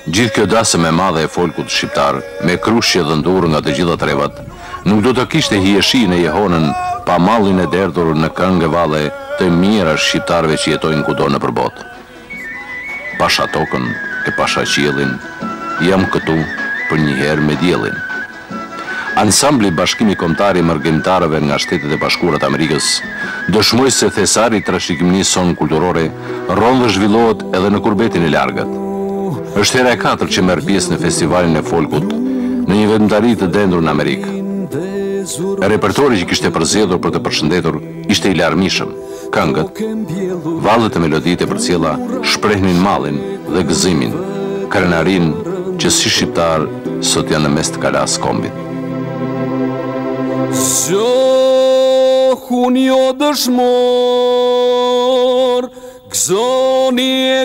Gjithë kjo dasëm e madhe e folkut shqiptar, me krushje dhe ndurë nga të gjitha trevat, nuk do të kishte hieshi në jehonën pa mallin e derdhur në këngë valle të mira shqiptarëve që jetojnë kudo në përbot. Pasha tokën e pasha qiellin, jam këtu për një herë me diellin. Ansambli Bashkimi Kombëtar i Mërgimtarëve nga Shtetet e Bashkuara të Amerikës dëshmoi se thesari i trashëgiminisë son kulturore rron dhe zhvillohet edhe në kurbetin e largët. Është hera e katërt që merr pjesë në festivalin e folkut në një vendimtari të dendur në Amerikë. Repertori që kishte përzgjedhur për të përshëndetur ishte i larmishëm. Këngët, vallet e meloditë e përcjella shprehnin mallin dhe gëzimin, krenarin që si shqiptar sot janë në mes të kalas kombit. Gjohun jo dëshmor,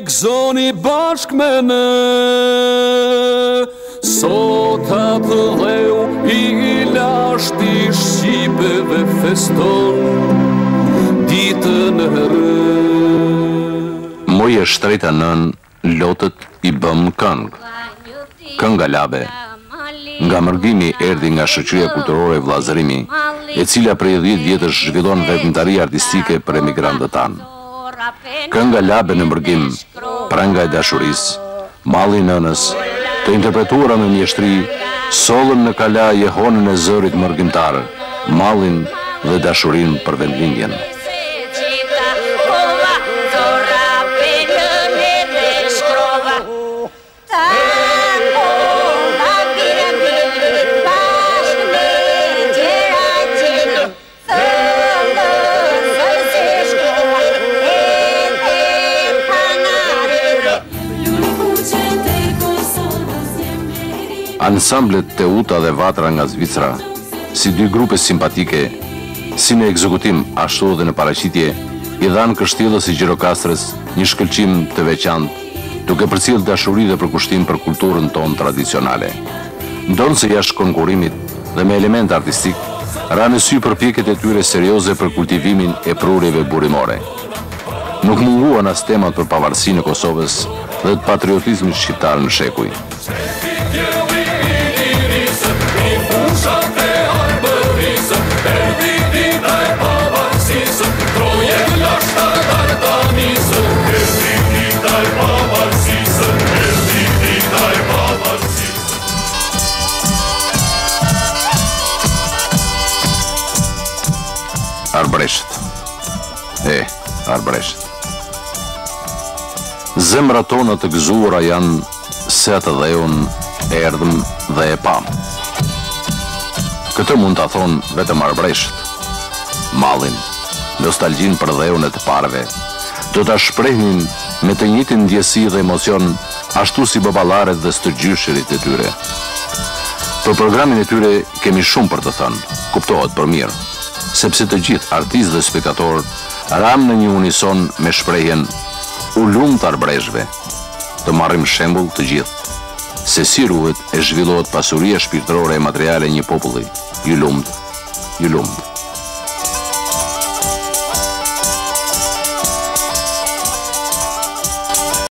gëzoni bashk me në, sot atë dheu i lashti shqipeve feston, ditën e rë. Moje shtreta nën, lotët i bëm këngë. Kënga labe. Nga mërgimi erdhi nga shoqëria kulturore Vllazërimi, e cila prej 10 vjetësh zhvillon veprimtari artistike për emigrantët tanë. Kënga labe në mërgim, pranga e dashurisë, malli i nënës, të interpretuara me mjeshtri, sollën në kala jehonën e zërit mërgimtar, mallin dhe dashurinë për vendlindjen. Ansamblet Teuta dhe Vatra nga Zvicra, si dy grupe simpatike, si në ekzekutim ashtu dhe në paraqitje, i dhanë Kështjellës i Gjirokastrës një shkëlqim të veçantë, duke përcjellë dashuri dhe përkushtim për kulturën tonë tradicionale. Ndonë se jashtë konkurimit dhe me element artistik, ranë sy përpjekjet e tyre serioze për kultivimin e prurjeve burimore. Nuk munguan as temat për pavarësinë e Kosovës dhe të patriotizmit shqiptar në shekuj. Arbresht. Arbresht. Zemrat tona të gëzuara janë se atë dheun erdhëm dhe e pam. Këtë mund të thonë vetëm Arbresht. Mallin, nostalgjin për dheun e të parve, do të shprehnin me të njëjtin ndjesi dhe emocion ashtu si baballaret dhe stërgjysherit e tyre. Për programin e tyre kemi shumë për të thënë, kuptohet për mirë, sepse të gjithë artistë dhe spektator ram në një unison me shprehjen u lumt arbreshve. Të marrim shembull të gjithë, se si ruhet e zhvillohet pasuria shpirtërore e materiale një populli, ju lumt.